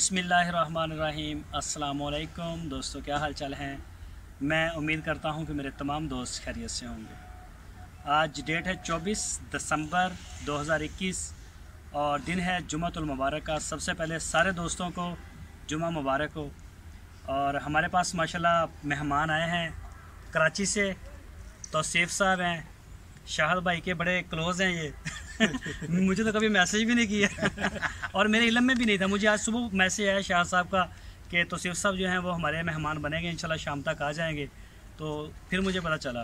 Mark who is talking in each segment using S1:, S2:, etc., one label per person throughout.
S1: बिस्मिल्लाहिर्रहमानिर्रहीम। अस्सलामुअलैकुम दोस्तों, क्या हाल चाल हैं। मैं उम्मीद करता हूं कि मेरे तमाम दोस्त खैरियत से होंगे। आज डेट है 24 दिसंबर 2021 और दिन है जुम्मतुल मुबारक का। सबसे पहले सारे दोस्तों को जुम्मा मुबारक हो। और हमारे पास माशाल्लाह मेहमान आए हैं कराची से। तौसीफ साहब हैं, शाहद भाई के बड़े क्लोज़ हैं ये मुझे तो कभी मैसेज भी नहीं किया और मेरे इल्म में भी नहीं था। मुझे आज सुबह मैसेज आया शाह साहब का कि तौसीफ साहब जो हैं वो हमारे मेहमान बनेंगे, इंशाल्लाह शाम तक आ जाएंगे। तो फिर मुझे पता चला।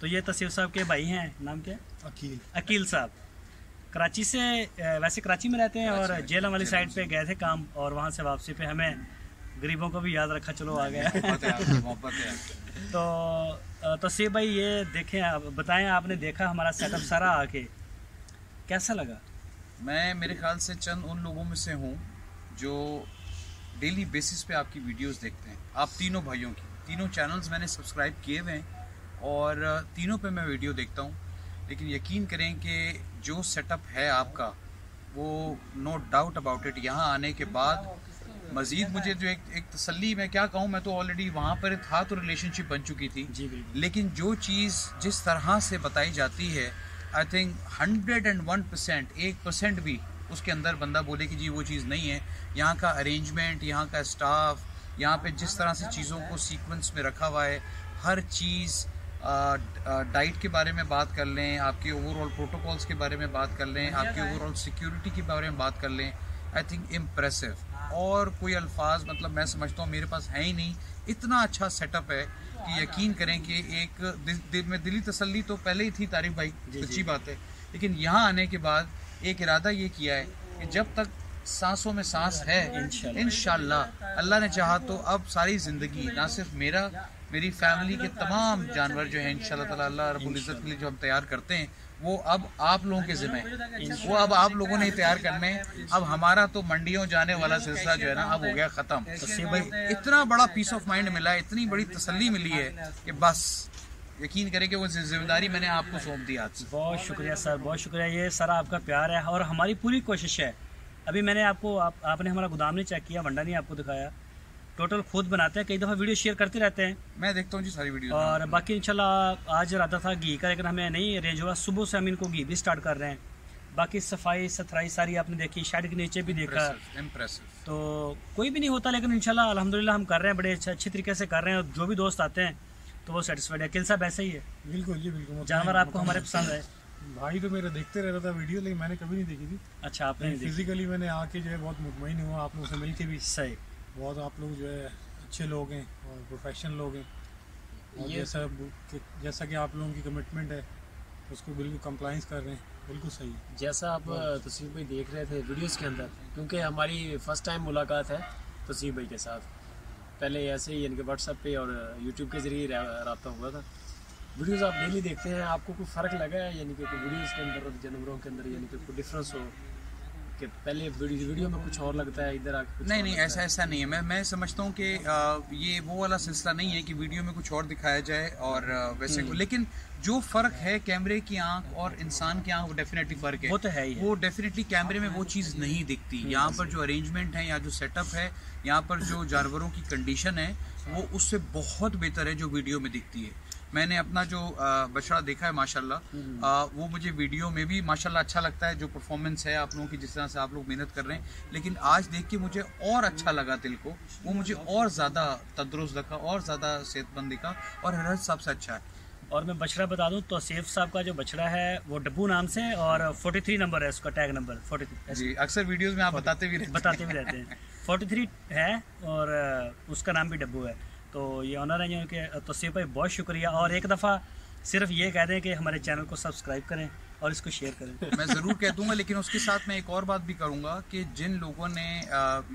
S1: तो ये तौसीफ साहब के भाई हैं, नाम क्या है? अकील साहब। कराची से, वैसे कराची में रहते हैं और जेलम वाली साइड पे गए थे काम, और वहाँ से वापसी पे हमें गरीबों को भी याद रखा, चलो आ गया तो तौसीफ भाई ये देखें, आप बताएं, आपने देखा हमारा सेटअप सारा आके, कैसा लगा?
S2: मैं मेरे ख्याल से चंद उन लोगों में से हूँ जो डेली बेसिस पे आपकी वीडियोस देखते हैं। आप तीनों भाइयों की तीनों चैनल्स मैंने सब्सक्राइब किए हुए हैं और तीनों पे मैं वीडियो देखता हूँ। लेकिन यकीन करें कि जो सेटअप है आपका, वो नो डाउट अबाउट इट, यहाँ आने के बाद मज़ीद मुझे जो एक तसल्ली, मैं क्या कहूँ, मैं तो ऑलरेडी वहाँ पर था तो रिलेशनशिप बन चुकी थी
S1: जी,
S2: लेकिन जो चीज़ जिस तरह से बताई जाती है, आई थिंक 101%, 1% भी उसके अंदर बंदा बोले कि जी वो चीज़ नहीं है। यहाँ का अरेंजमेंट, यहाँ का स्टाफ, यहाँ पे जिस तरह से चीज़ों को सीक्वेंस में रखा हुआ है, हर चीज़, डाइट के बारे में बात कर लें, आपके ओवरऑल प्रोटोकॉल्स के बारे में बात कर लें, आपके ओवरऑल सिक्योरिटी के बारे में बात कर लें, आई थिंक इम्प्रेसिव। और कोई अल्फाज मतलब मैं समझता हूँ मेरे पास है ही नहीं, इतना अच्छा सेटअप है कि यकीन करें कि एक दिल में दिली तसल्ली तो पहले ही थी तारिक भाई, सच्ची बात है। लेकिन यहाँ आने के बाद एक इरादा ये किया है कि जब तक सांसों में सांस है, इंशाल्लाह अल्लाह ने चाहा तो अब सारी ज़िंदगी, ना सिर्फ मेरी फैमिली के तमाम जानवर जो हैं इंशाल्लाह ताला अल्लाह रब्बुल इज़्ज़त के लिए जो हम तैयार करते हैं, वो अब आप लोगों के ज़िम्मे, वो अब आप लोगों ने तैयार करने। अब हमारा तो मंडियों जाने वाला सिलसिला जो है ना, अब हो गया ख़त्म। तो भाई इतना बड़ा पीस ऑफ माइंड मिला है, इतनी बड़ी तसल्ली मिली है कि बस यकीन करें कि वो जिम्मेदारी मैंने आपको सौंप दी आज।
S1: बहुत शुक्रिया सर, बहुत शुक्रिया। ये सारा आपका प्यार है और हमारी पूरी कोशिश है। अभी मैंने आपने हमारा गोदाम नहीं चेक किया, वंडा नहीं आपको दिखाया। टोटल खुद बनाते हैं, कई दफ़ा वीडियो शेयर करते रहते हैं,
S2: मैं देखता हूँ जी सारी वीडियो।
S1: और बाकी इंशाल्लाह आज इरादा था घी का, लेकिन हमें नहीं अरेंज हुआ। सुबह से हम इनको घी भी स्टार्ट कर रहे हैं। बाकी सफाई सुथराई सारी आपने देखी, शेड के नीचे भी देखा।
S2: इम्प्रेसिव।
S1: तो कोई भी नहीं होता, लेकिन इंशाल्लाह अल्हम्दुलिल्लाह हम कर रहे हैं, बड़े अच्छी तरीके से कर रहे हैं। और जो भी दोस्त आते हैं तो वो सेटिस्फाइड है। अकील साहब ऐसे ही है?
S3: बिल्कुल जी, बिल्कुल।
S1: जानवर आपको हमारे पसंद है?
S3: भाई तो मेरा देखते रह रहा था वीडियो, लेकिन मैंने कभी नहीं देखी थी।
S1: अच्छा, आपने
S3: फिजिकली मैंने आके जो है बहुत मुतमईन हुआ, आप लोगों से मिल के भी।
S1: सही,
S3: बहुत आप लोग जो है अच्छे लोग हैं और प्रोफेशनल लोग हैं, और जैसा कि आप लोगों की कमिटमेंट है उसको बिल्कुल कंप्लाइंस कर रहे हैं, बिल्कुल सही है।
S4: जैसा आप तौसीफ भाई देख रहे थे वीडियोस के अंदर, क्योंकि हमारी फ़र्स्ट टाइम मुलाकात है तौसीफ भाई के साथ। पहले ऐसे ही इनके व्हाट्सएप पे और यूट्यूब के ज़रिए रब्ता हुआ था। वीडियोस आप डेली देखते हैं, आपको कोई फ़र्क लगा है यानी कि कोई वीडियोस के अंदर और जानवरों के अंदर यानी कि कोई डिफरेंस हो कि पहले वीडियो में कुछ और लगता है, इधर आके
S2: नहीं, ऐसा नहीं है। मैं समझता हूँ कि ये वो वाला सिलसिला नहीं है कि वीडियो में कुछ और दिखाया जाए और वैसे को, लेकिन जो फ़र्क है कैमरे की आंख और इंसान की आंख, वो डेफिनेटली फ़र्क है।
S1: वो तो है ही है।
S2: वो डेफिनेटली कैमरे में वो चीज़ नहीं दिखती। यहाँ पर जो अरेंजमेंट है, यहाँ जो सेटअप है, यहाँ पर जो जानवरों की कंडीशन है, वो उससे बहुत बेहतर है जो वीडियो में दिखती है। मैंने अपना जो बछड़ा देखा है माशाल्लाह, वो मुझे वीडियो में भी माशाल्लाह अच्छा लगता है। जो परफॉर्मेंस है आप लोगों की, जिस तरह से आप लोग मेहनत कर रहे हैं, लेकिन आज देख के मुझे और अच्छा लगा दिल को, वो मुझे और ज़्यादा तंदुरुस्त दिखा और ज़्यादा सेहतमंद दिखा और हर हिसाब से अच्छा है।
S1: और मैं बछड़ा बता दूं, तौसीफ साहब का जो बछड़ा है वो डब्बू नाम से, और 43 नंबर है उसका, टैग नंबर 43
S2: जी। अक्सर वीडियोस में आप बताते भी रहते
S1: हैं 43 है, और उसका नाम भी डब्बू है। तो ये ऑनर है उनके। तौसीफ भाई बहुत शुक्रिया। और एक दफ़ा सिर्फ ये कह दें कि हमारे चैनल को सब्सक्राइब करें और इसको शेयर करें।
S2: मैं ज़रूर कह दूंगा, लेकिन उसके साथ मैं एक और बात भी करूंगा कि जिन लोगों ने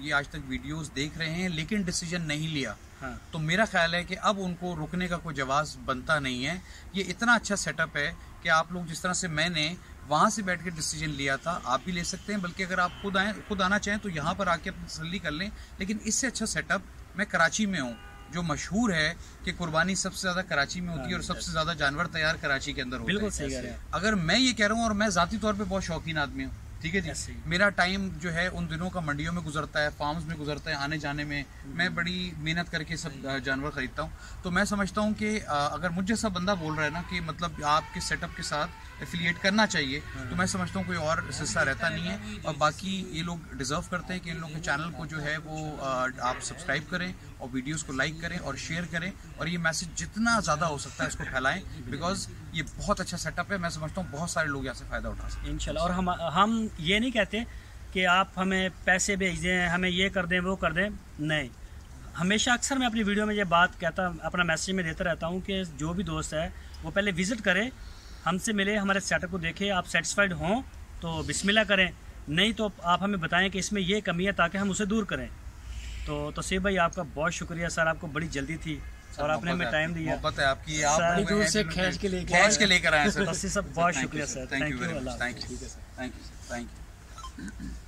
S2: ये आज तक वीडियोस देख रहे हैं लेकिन डिसीजन नहीं लिया,
S1: हाँ,
S2: तो मेरा ख्याल है कि अब उनको रुकने का कोई जवाब बनता नहीं है। ये इतना अच्छा सेटअप है कि आप लोग जिस तरह से मैंने वहाँ से बैठ के डिसीजन लिया था, आप भी ले सकते हैं। बल्कि अगर आप खुद आना चाहें तो यहाँ पर आके अपनी तसल्ली कर लें। लेकिन इससे अच्छा सेटअप, मैं कराची में हूँ, जो मशहूर है कि कुर्बानी सबसे ज़्यादा कराची में होती है और सबसे ज़्यादा जानवर तैयार कराची के अंदर होते हैं।
S1: बिल्कुल सही कह रहे हैं।
S2: अगर मैं ये कह रहा हूँ, और मैं ज़ाती तौर पे बहुत शौकीन आदमी हूँ, ठीक है जी।
S1: ऐसे ही।
S2: मेरा टाइम जो है उन दिनों का मंडियों में गुजरता है, फार्म्स में गुजरता है, आने जाने में मैं बड़ी मेहनत करके सब जानवर खरीदता हूँ। तो मैं समझता हूँ कि अगर मुझ जैसा बंदा बोल रहा है ना कि मतलब आपके सेटअप के साथ एफिलिएट करना चाहिए, तो मैं समझता हूँ कोई और सिलसिला रहता नहीं है। और बाकी ये लोग डिजर्व करते हैं कि इन लोगों के चैनल को जो है वो आप सब्सक्राइब करें और वीडियोस को लाइक करें और शेयर करें, और ये मैसेज जितना ज़्यादा हो सकता है इसको फैलाएं, बिकॉज ये बहुत अच्छा सेटअप है। मैं समझता हूँ बहुत सारे लोग यहाँ से फ़ायदा उठा सकते हैं
S1: इंशाल्लाह। और हम ये नहीं कहते कि आप हमें पैसे भेज दें, हमें ये कर दें वो कर दें, नहीं। हमेशा अक्सर मैं अपनी वीडियो में ये बात कहता, अपना मैसेज में देता रहता हूँ कि जो भी दोस्त है वो पहले विज़िट करे, हमसे मिले, हमारे सेटअप को देखे, आप सेटिस्फाइड हों तो बिस्मिल्लाह करें, नहीं तो आप हमें बताएं कि इसमें ये कमी है ताकि हम उसे दूर करें। तो तोसीफ भाई आपका बहुत शुक्रिया सर, आपको बड़ी जल्दी थी और आपने हमें टाइम दिया।
S2: मोहब्बत है आपकी, आप
S1: सर,
S2: लोग हैं
S4: से
S2: बिल्कुल
S4: खींच के लेकर
S2: आए सर।
S1: तोसीफ साहब बहुत शुक्रिया sir,
S2: thank you
S1: thank you.
S2: Very much, thank you, thank you.